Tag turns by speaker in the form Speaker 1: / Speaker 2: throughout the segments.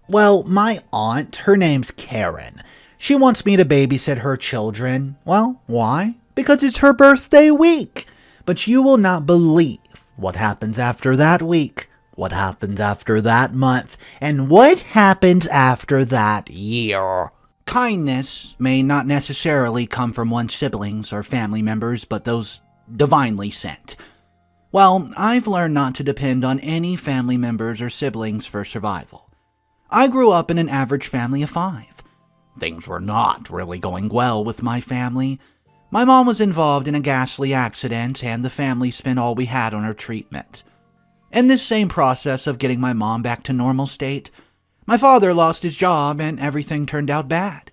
Speaker 1: Well, my aunt, her name's Karen. She wants me to babysit her children. Well, why? Because it's her birthday week. But you will not believe what happens after that week, what happens after that month, and what happens after that year. Kindness may not necessarily come from one's siblings or family members, but those divinely sent. Well, I've learned not to depend on any family members or siblings for survival. I grew up in an average family of 5. Things were not really going well with my family. My mom was involved in a ghastly accident, and the family spent all we had on her treatment. In this same process of getting my mom back to normal state, my father lost his job and everything turned out bad.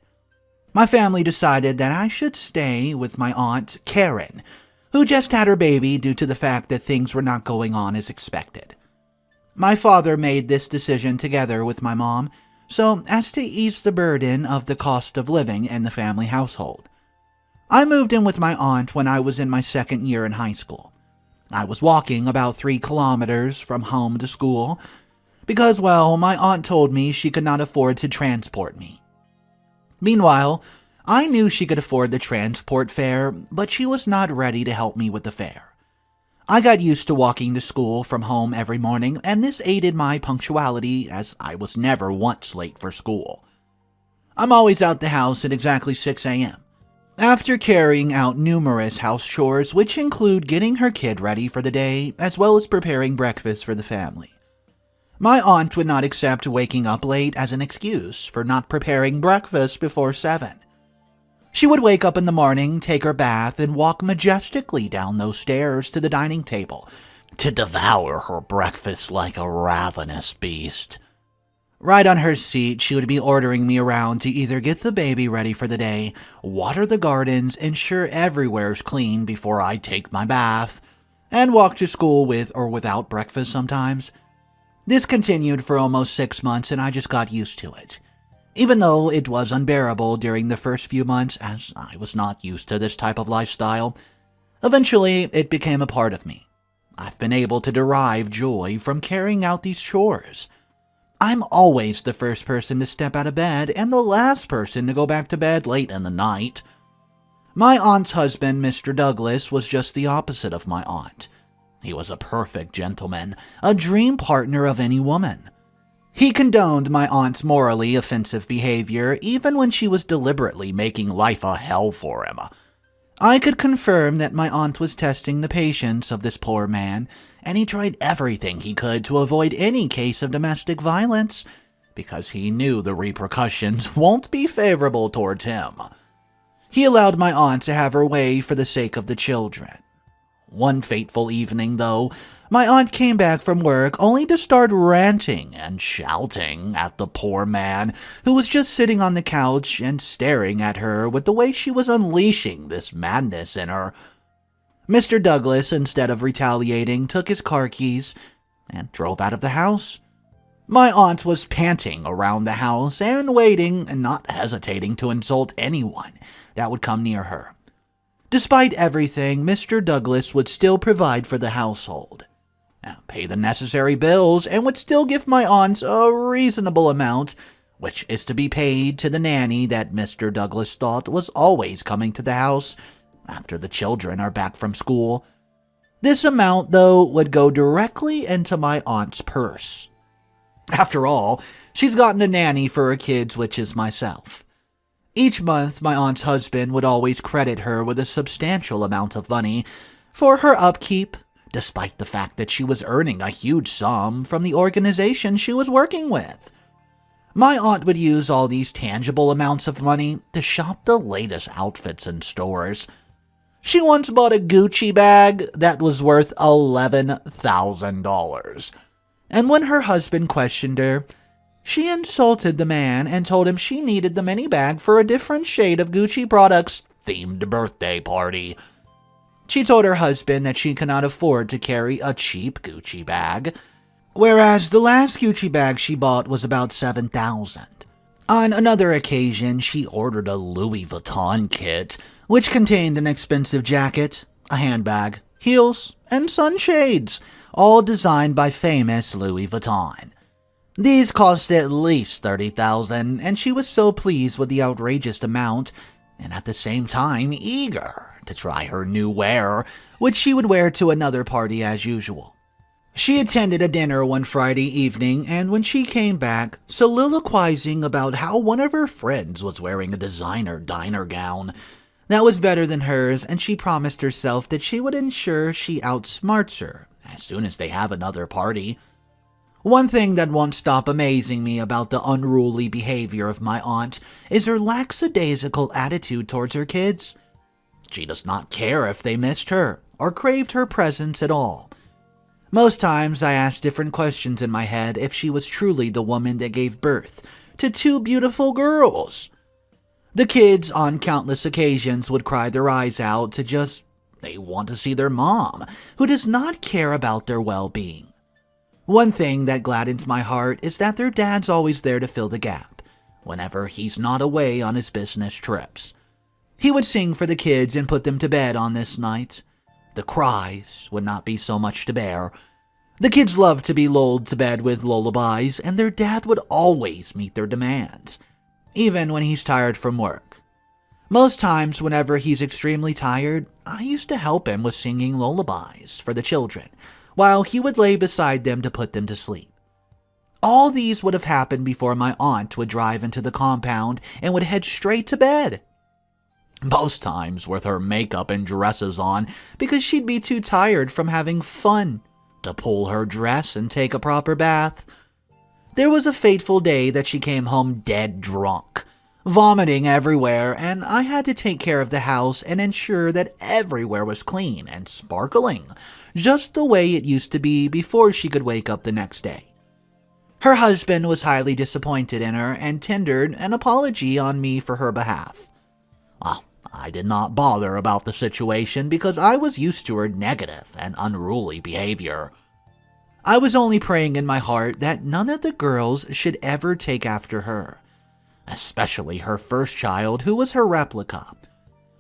Speaker 1: My family decided that I should stay with my aunt, Karen, who just had her baby due to the fact that things were not going on as expected. My father made this decision together with my mom so as to ease the burden of the cost of living in the family household. I moved in with my aunt when I was in my second year in high school. I was walking about 3 kilometers from home to school because, well, my aunt told me she could not afford to transport me. Meanwhile, I knew she could afford the transport fare, but she was not ready to help me with the fare. I got used to walking to school from home every morning, and this aided my punctuality as I was never once late for school. I'm always out the house at exactly 6 a.m. After carrying out numerous house chores, which include getting her kid ready for the day, as well as preparing breakfast for the family. My aunt would not accept waking up late as an excuse for not preparing breakfast before 7. She would wake up in the morning, take her bath, and walk majestically down those stairs to the dining table to devour her breakfast like a ravenous beast. Right on her seat, she would be ordering me around to either get the baby ready for the day, water the gardens, ensure everywhere's clean before I take my bath, and walk to school with or without breakfast sometimes. This continued for almost 6 months, and I just got used to it. Even though it was unbearable during the first few months, as I was not used to this type of lifestyle, eventually it became a part of me. I've been able to derive joy from carrying out these chores. I'm always the first person to step out of bed and the last person to go back to bed late in the night. My aunt's husband, Mr. Douglas, was just the opposite of my aunt. He was a perfect gentleman, a dream partner of any woman. He condoned my aunt's morally offensive behavior even when she was deliberately making life a hell for him. I could confirm that my aunt was testing the patience of this poor man, and he tried everything he could to avoid any case of domestic violence, because he knew the repercussions won't be favorable towards him. He allowed my aunt to have her way for the sake of the children. One fateful evening, though, my aunt came back from work only to start ranting and shouting at the poor man who was just sitting on the couch and staring at her with the way she was unleashing this madness in her. Mr. Douglas, instead of retaliating, took his car keys and drove out of the house. My aunt was panting around the house and waiting and not hesitating to insult anyone that would come near her. Despite everything, Mr. Douglas would still provide for the household, pay the necessary bills, and would still give my aunt a reasonable amount, which is to be paid to the nanny that Mr. Douglas thought was always coming to the house after the children are back from school. This amount, though, would go directly into my aunt's purse. After all, she's gotten a nanny for her kids, which is myself. Each month, my aunt's husband would always credit her with a substantial amount of money for her upkeep, despite the fact that she was earning a huge sum from the organization she was working with. My aunt would use all these tangible amounts of money to shop the latest outfits in stores. She once bought a Gucci bag that was worth $11,000. And when her husband questioned her, she insulted the man and told him she needed the mini bag for a different shade of Gucci products themed birthday party. She told her husband that she cannot afford to carry a cheap Gucci bag, whereas the last Gucci bag she bought was about $7,000. On another occasion, she ordered a Louis Vuitton kit, which contained an expensive jacket, a handbag, heels, and sunshades, all designed by famous Louis Vuitton. These cost at least $30,000, and she was so pleased with the outrageous amount, and at the same time eager to try her new wear, which she would wear to another party as usual. She attended a dinner one Friday evening, and when she came back, soliloquizing about how one of her friends was wearing a designer diner gown that was better than hers, and she promised herself that she would ensure she outsmarts her as soon as they have another party. One thing that won't stop amazing me about the unruly behavior of my aunt is her lackadaisical attitude towards her kids. She does not care if they missed her or craved her presence at all. Most times I ask different questions in my head if she was truly the woman that gave birth to two beautiful girls. The kids on countless occasions would cry their eyes out they want to see their mom, who does not care about their well-being. One thing that gladdens my heart is that their dad's always there to fill the gap, whenever he's not away on his business trips. He would sing for the kids and put them to bed on this night. The cries would not be so much to bear. The kids loved to be lulled to bed with lullabies, and their dad would always meet their demands, even when he's tired from work. Most times, whenever he's extremely tired, I used to help him with singing lullabies for the children, while he would lay beside them to put them to sleep. All these would have happened before my aunt would drive into the compound and would head straight to bed. Most times with her makeup and dresses on, because she'd be too tired from having fun to pull her dress and take a proper bath. There was a fateful day that she came home dead drunk, vomiting everywhere, and I had to take care of the house and ensure that everywhere was clean and sparkling, just the way it used to be before she could wake up the next day. Her husband was highly disappointed in her and tendered an apology on me for her behalf. I did not bother about the situation because I was used to her negative and unruly behavior. I was only praying in my heart that none of the girls should ever take after her, especially her first child, who was her replica.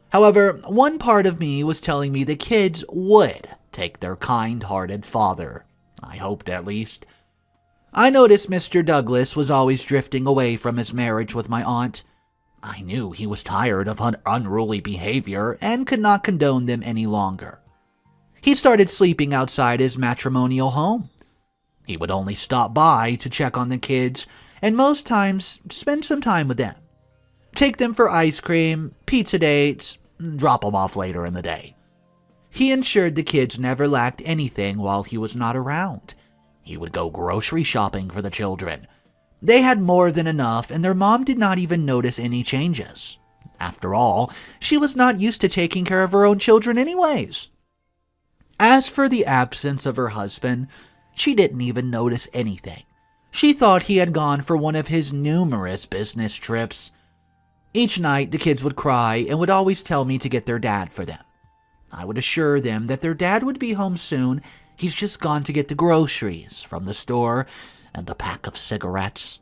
Speaker 1: However, one part of me was telling me the kids would take their kind-hearted father. I hoped, at least. I noticed Mr. Douglas was always drifting away from his marriage with my aunt. I knew he was tired of unruly behavior and could not condone them any longer. He started sleeping outside his matrimonial home. He would only stop by to check on the kids and most times spend some time with them. Take them for ice cream, pizza dates, drop them off later in the day. He ensured the kids never lacked anything while he was not around. He would go grocery shopping for the children. They had more than enough, and their mom did not even notice any changes. After all, she was not used to taking care of her own children anyways. As for the absence of her husband, she didn't even notice anything. She thought he had gone for one of his numerous business trips. Each night, the kids would cry and would always tell me to get their dad for them. I would assure them that their dad would be home soon. He's just gone to get the groceries from the store and a pack of cigarettes.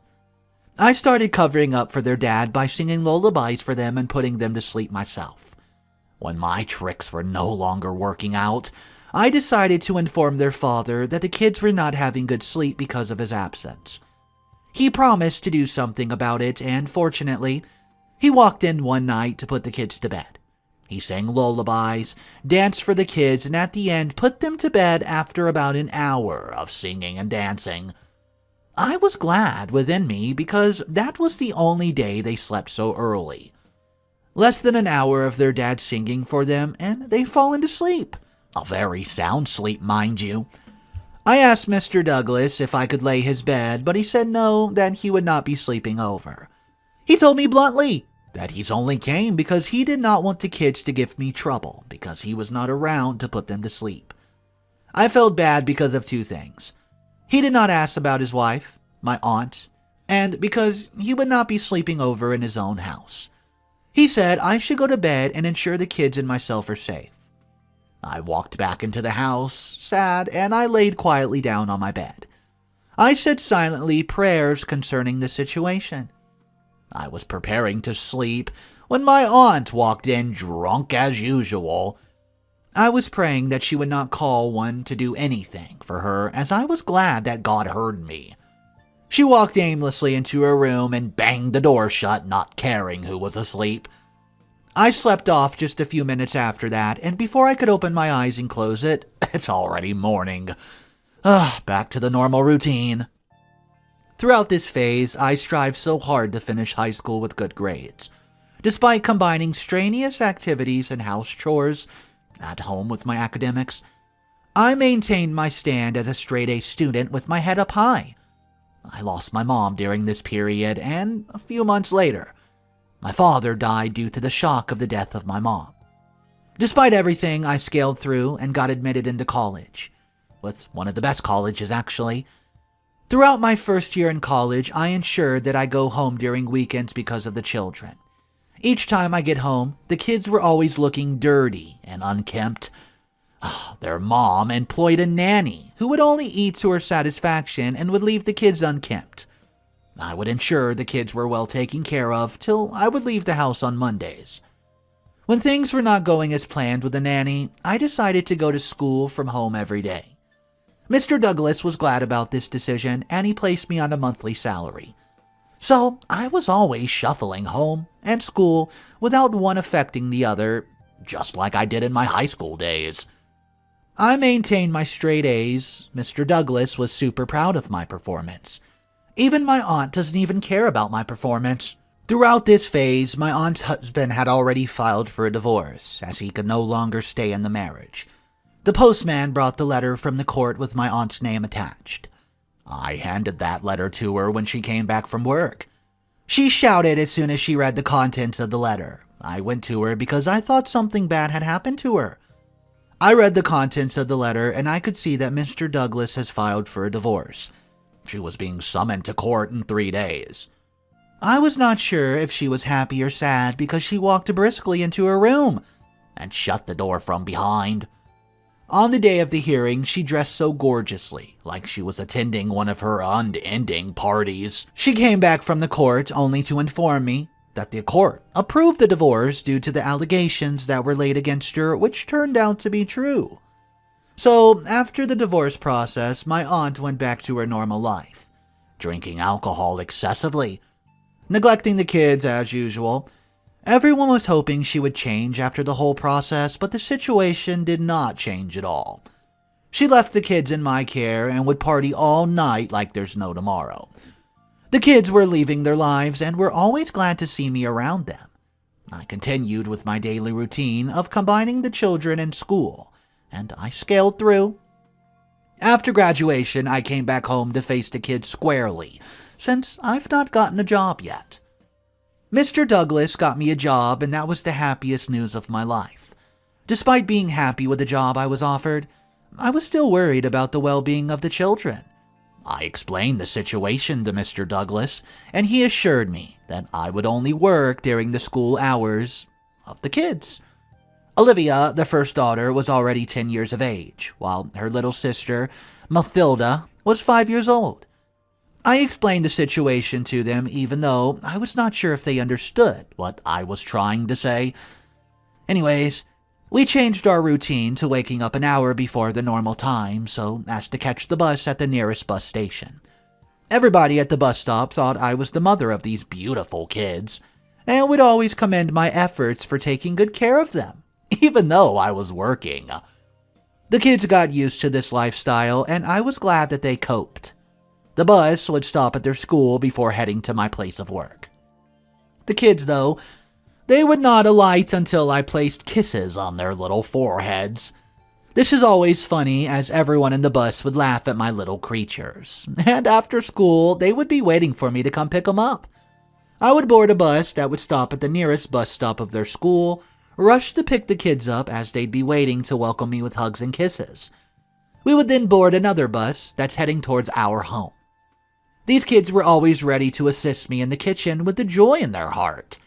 Speaker 1: I started covering up for their dad by singing lullabies for them and putting them to sleep myself. When my tricks were no longer working out, I decided to inform their father that the kids were not having good sleep because of his absence. He promised to do something about it, and fortunately, he walked in one night to put the kids to bed. He sang lullabies, danced for the kids, and at the end put them to bed after about an hour of singing and dancing. I was glad within me because that was the only day they slept so early. Less than an hour of their dad singing for them, and they fall into sleep. A very sound sleep, mind you. I asked Mr. Douglas if I could lay his bed, but he said no, that he would not be sleeping over. He told me bluntly that he's only came because he did not want the kids to give me trouble because he was not around to put them to sleep. I felt bad because of two things. He did not ask about his wife, my aunt, and because he would not be sleeping over in his own house. He said I should go to bed and ensure the kids and myself are safe. I walked back into the house, sad, and I laid quietly down on my bed. I said silently prayers concerning the situation. I was preparing to sleep when my aunt walked in drunk as usual. I was praying that she would not call one to do anything for her, as I was glad that God heard me. She walked aimlessly into her room and banged the door shut, not caring who was asleep. I slept off just a few minutes after that, and before I could open my eyes and close it, it's already morning. Back to the normal routine. Throughout this phase, I strived so hard to finish high school with good grades. Despite combining strenuous activities and house chores at home with my academics, I maintained my stand as a straight-A student with my head up high. I lost my mom during this period, and a few months later, my father died due to the shock of the death of my mom. Despite everything, I scaled through and got admitted into college. With one of the best colleges, actually. Throughout my first year in college, I ensured that I go home during weekends because of the children. Each time I get home, the kids were always looking dirty and unkempt. Their mom employed a nanny who would only eat to her satisfaction and would leave the kids unkempt. I would ensure the kids were well taken care of till I would leave the house on Mondays. When things were not going as planned with the nanny, I decided to go to school from home every day. Mr. Douglas was glad about this decision, and he placed me on a monthly salary. So I was always shuffling home and school without one affecting the other, just like I did in my high school days. I maintained my straight A's. Mr. Douglas was super proud of my performance. Even my aunt doesn't even care about my performance. Throughout this phase, my aunt's husband had already filed for a divorce, as he could no longer stay in the marriage. The postman brought the letter from the court with my aunt's name attached. I handed that letter to her when she came back from work. She shouted as soon as she read the contents of the letter. I went to her because I thought something bad had happened to her. I read the contents of the letter, and I could see that Mr. Douglas has filed for a divorce. She was being summoned to court in 3 days. I was not sure if she was happy or sad because she walked briskly into her room and shut the door from behind. On the day of the hearing, she dressed so gorgeously, like she was attending one of her unending parties. She came back from the court only to inform me that the court approved the divorce due to the allegations that were laid against her, which turned out to be true. So, after the divorce process, my aunt went back to her normal life, drinking alcohol excessively, neglecting the kids as usual. Everyone was hoping she would change after the whole process, but the situation did not change at all. She left the kids in my care and would party all night like there's no tomorrow. The kids were leaving their lives and were always glad to see me around them. I continued with my daily routine of combining the children and school, and I scaled through. After graduation, I came back home to face the kids squarely, since I've not gotten a job yet. Mr. Douglas got me a job, and that was the happiest news of my life. Despite being happy with the job I was offered, I was still worried about the well-being of the children. I explained the situation to Mr. Douglas, and he assured me that I would only work during the school hours of the kids. Olivia, the first daughter, was already 10 years of age, while her little sister, Mathilda, was 5 years old. I explained the situation to them, even though I was not sure if they understood what I was trying to say. Anyways, we changed our routine to waking up an hour before the normal time so as to catch the bus at the nearest bus station. Everybody at the bus stop thought I was the mother of these beautiful kids, and would always commend my efforts for taking good care of them, even though I was working. The kids got used to this lifestyle, and I was glad that they coped. The bus would stop at their school before heading to my place of work. The kids, though, they would not alight until I placed kisses on their little foreheads. This is always funny, as everyone in the bus would laugh at my little creatures, and after school, they would be waiting for me to come pick them up. I would board a bus that would stop at the nearest bus stop of their school, rush to pick the kids up as they'd be waiting to welcome me with hugs and kisses. We would then board another bus that's heading towards our home. These kids were always ready to assist me in the kitchen with the joy in their heart.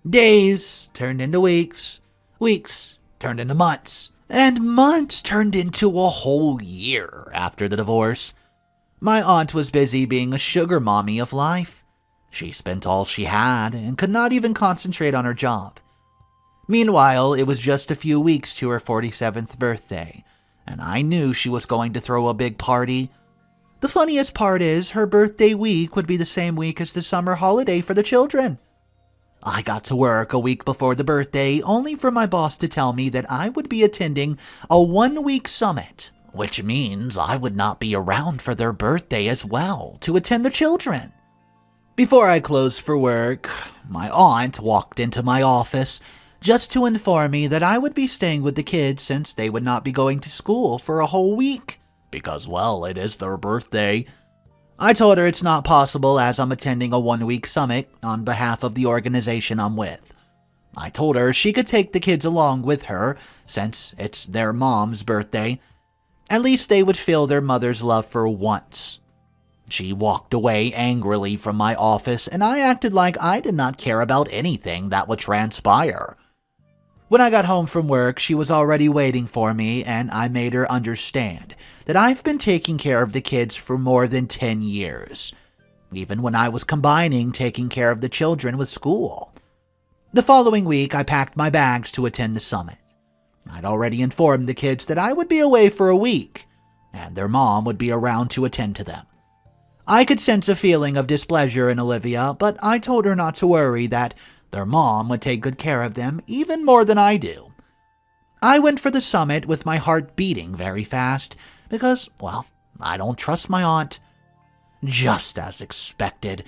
Speaker 1: Days turned into weeks, weeks turned into months, and months turned into a whole year after the divorce. My aunt was busy being a sugar mommy of life. She spent all she had and could not even concentrate on her job. Meanwhile, it was just a few weeks to her 47th birthday, and I knew she was going to throw a big party. The funniest part is her birthday week would be the same week as the summer holiday for the children. I got to work a week before the birthday, only for my boss to tell me that I would be attending a 1-week summit, which means I would not be around for their birthday as well to attend the children. Before I closed for work, my aunt walked into my office just to inform me that I would be staying with the kids since they would not be going to school for a whole week, because, well, it is their birthday. I told her it's not possible as I'm attending a 1-week summit on behalf of the organization I'm with. I told her she could take the kids along with her since it's their mom's birthday. At least they would feel their mother's love for once. She walked away angrily from my office, and I acted like I did not care about anything that would transpire. When I got home from work, she was already waiting for me, and I made her understand that I've been taking care of the kids for more than 10 years, even when I was combining taking care of the children with school. The following week, I packed my bags to attend the summit. I'd already informed the kids that I would be away for a week, and their mom would be around to attend to them. I could sense a feeling of displeasure in Olivia, but I told her not to worry, that their mom would take good care of them even more than I do. I went for the summit with my heart beating very fast because, well, I don't trust my aunt. Just as expected,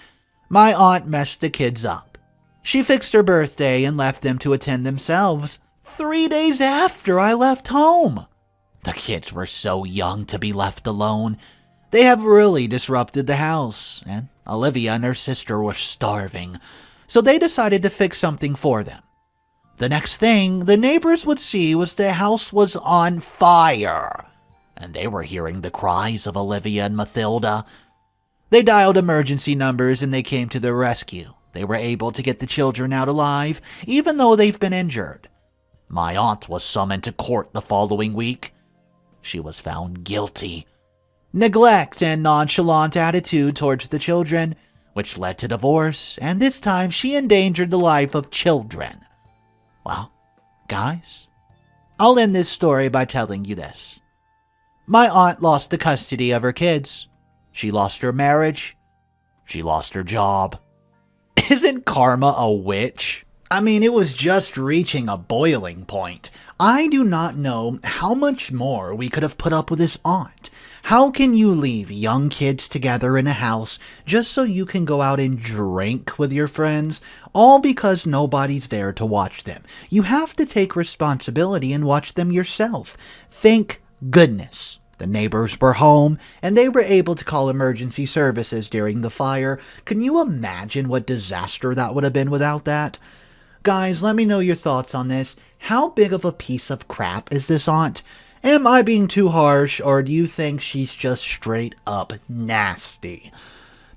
Speaker 1: my aunt messed the kids up. She fixed her birthday and left them to attend themselves 3 days after I left home. The kids were so young to be left alone. They have really disrupted the house, and Olivia and her sister were starving, so they decided to fix something for them. The next thing the neighbors would see was the house was on fire, and they were hearing the cries of Olivia and Mathilda. They dialed emergency numbers and they came to their rescue. They were able to get the children out alive, even though they've been injured. My aunt was summoned to court the following week. She was found guilty. Neglect and nonchalant attitude towards the children, which led to divorce, and this time she endangered the life of children. Well, guys, I'll end this story by telling you this. My aunt lost the custody of her kids. She lost her marriage. She lost her job. Isn't karma a witch? I mean, it was just reaching a boiling point. I do not know how much more we could have put up with this aunt. How can you leave young kids together in a house just so you can go out and drink with your friends, all because nobody's there to watch them? You have to take responsibility and watch them yourself. Thank goodness the neighbors were home and they were able to call emergency services during the fire. Can you imagine what disaster that would have been without that? Guys, let me know your thoughts on this. How big of a piece of crap is this aunt? Am I being too harsh, or do you think she's just straight up nasty?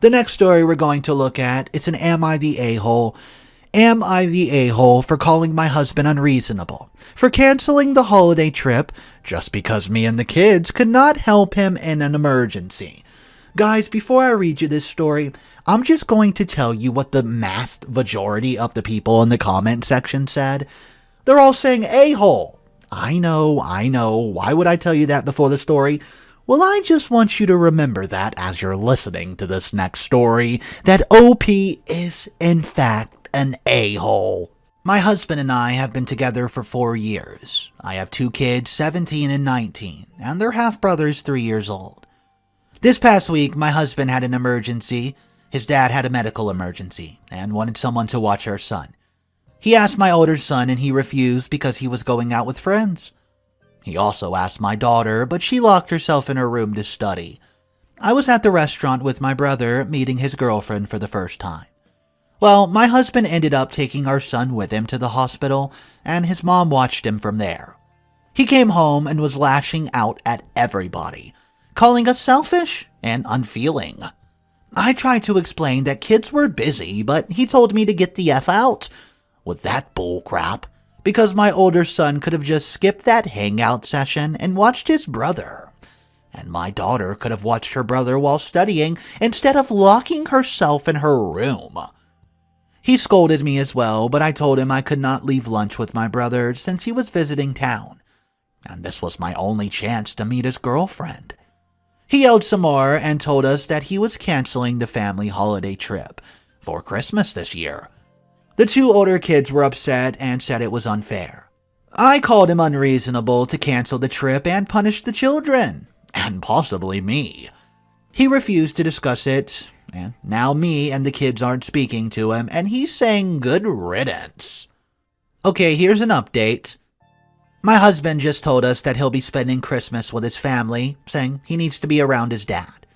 Speaker 1: The next story we're going to look at is an Am I the A-hole? Am I the a-hole for calling my husband unreasonable? For canceling the holiday trip just because me and the kids could not help him in an emergency? Guys, before I read you this story, I'm just going to tell you what the vast majority of the people in the comment section said. They're all saying a-hole. I know. Why would I tell you that before the story? Well, I just want you to remember that as you're listening to this next story, that OP is, in fact, an a-hole. My husband and I have been together for 4 years. I have 2 kids, 17 and 19, and their half-brothers 3 years old. This past week, my husband had an emergency. His dad had a medical emergency and wanted someone to watch our son. He asked my older son and he refused because he was going out with friends. He also asked my daughter, but she locked herself in her room to study. I was at the restaurant with my brother, meeting his girlfriend for the first time. Well, my husband ended up taking our son with him to the hospital, and his mom watched him from there. He came home and was lashing out at everybody, calling us selfish and unfeeling. I tried to explain that kids were busy, but he told me to get the F out with that bull crap, because my older son could have just skipped that hangout session and watched his brother. And my daughter could have watched her brother while studying instead of locking herself in her room. He scolded me as well, but I told him I could not leave lunch with my brother since he was visiting town, and this was my only chance to meet his girlfriend. He yelled some more and told us that he was canceling the family holiday trip for Christmas this year. The two older kids were upset and said it was unfair. I called him unreasonable to cancel the trip and punish the children, and possibly me. He refused to discuss it, and now me and the kids aren't speaking to him, and he's saying good riddance. Okay, here's an update. My husband just told us that he'll be spending Christmas with his family, saying he needs to be around his dad.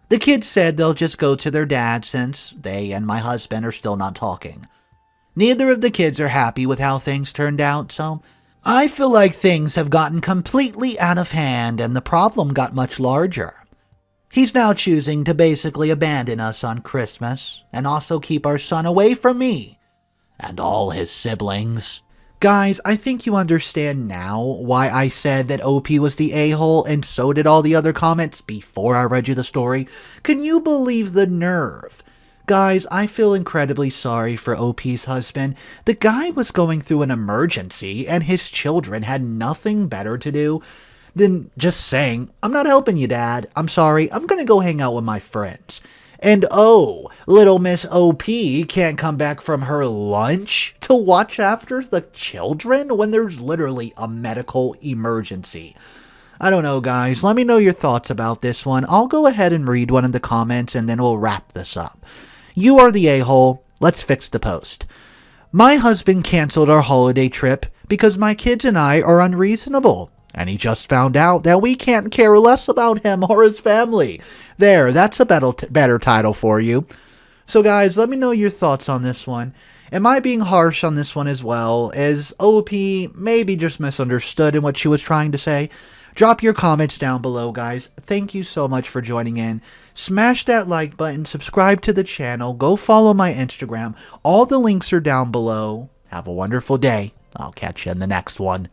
Speaker 1: The kids said they'll just go to their dad since they and my husband are still not talking. Neither of the kids are happy with how things turned out, so I feel like things have gotten completely out of hand and the problem got much larger. He's now choosing to basically abandon us on Christmas and also keep our son away from me and all his siblings. Guys, I think you understand now why I said that OP was the a-hole and so did all the other comments before I read you the story. Can you believe the nerve? Guys, I feel incredibly sorry for OP's husband. The guy was going through an emergency and his children had nothing better to do than just saying, I'm not helping you, Dad. I'm sorry. I'm going to go hang out with my friends. And oh, little Miss OP can't come back from her lunch to watch after the children when there's literally a medical emergency. I don't know, guys. Let me know your thoughts about this one. I'll go ahead and read one in the comments and then we'll wrap this up. You are the a-hole. Let's fix the post. My husband canceled our holiday trip because my kids and I are unreasonable. And he just found out that we can't care less about him or his family. There, that's a better title for you. So guys, let me know your thoughts on this one. Am I being harsh on this one as well? Is OP maybe just misunderstood in what she was trying to say? Drop your comments down below, guys. Thank you so much for joining in. Smash that like button, subscribe to the channel, go follow my Instagram. All the links are down below. Have a wonderful day. I'll catch you in the next one.